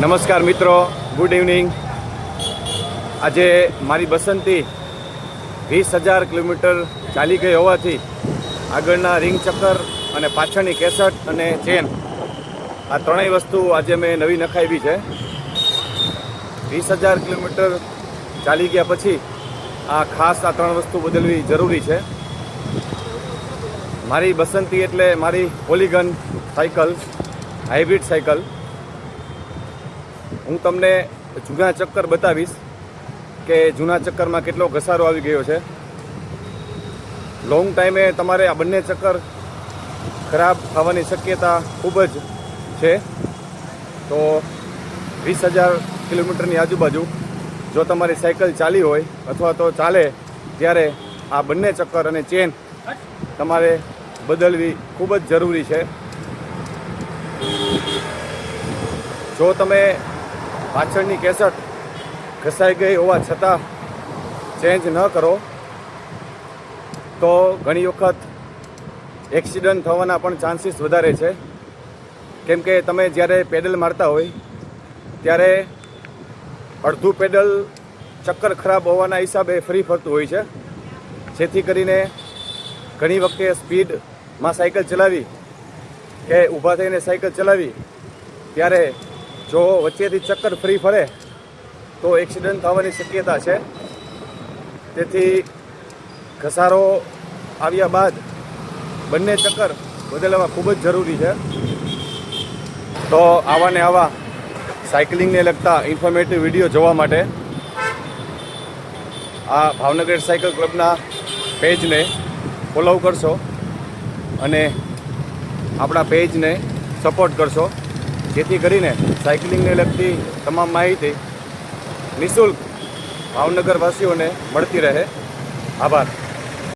નમસ્કાર મિત્રો, good evening. આજે મારી બસંતી 20,000 કિલોમીટર ચાલી ગઈ હોવાથી આગળના રિંગ ચક્કર અને પાછળની કેસટ અને ચેન આ ત્રણેય વસ્તુ આજે મેં નવી નખાવી છે. 20,000 કિલોમીટર ચાલી ગયા પછી આ ખાસ આ ત્રણ વસ્તુ બદલવી જરૂરી છે. મારી બસંતી એટલે મારી પોલીગન સાયકલ, હાઇબ્રિડ સાયકલ. હું તમને જૂના ચક્કર બતાવીશ કે જૂના ચક્કરમાં કેટલો ઘસારો આવી ગયો છે. લોંગ ટાઈમે તમારે આ બંને ચક્કર ખરાબ થવાની શક્યતા ખૂબ જ છે. તો 20,000 કિલોમીટરની આજુબાજુ જો તમારી સાયકલ ચાલી હોય અથવા તો ચાલે ત્યારે આ બંને ચક્કર અને ચેન તમારે બદલવી ખૂબ જ જરૂરી છે. જો તમે પાછળની કેસટ ઘસાઈ ગઈ હોવા છતાં ચેન્જ ન કરો તો ઘણી વખત એક્સિડન્ટ થવાના પણ ચાન્સીસ વધારે છે. કેમ કે તમે જ્યારે પેડલ મારતા હોય ત્યારે અડધું પેડલ ચક્કર ખરાબ હોવાના હિસાબે ફ્રી ફરતું હોય છે. જેથી કરીને ઘણી વખતે સ્પીડમાં સાયકલ ચલાવી કે ઊભા થઈને સાયકલ ચલાવી ત્યારે જો વચ્ચેથી ચક્કર ફ્રી ફરે તો એક્સિડન્ટ થવાની શક્યતા છે. તેથી ઘસારો આવ્યા બાદ બંને ચક્કર બદલવા ખૂબ જ જરૂરી છે. તો આવા ને આવા સાયકલિંગને લગતા ઇન્ફોર્મેટિવ વિડીયો જોવા માટે આ ભાવનગર સાયકલ ક્લબના પેજને ફોલો કરશો અને આપણા પેજને સપોર્ટ કરશો, જેથી કરીને સાયકલિંગને લગતી તમામ માહિતી નિઃશુલ્ક ભાવનગરવાસીઓને મળતી રહે. આભાર.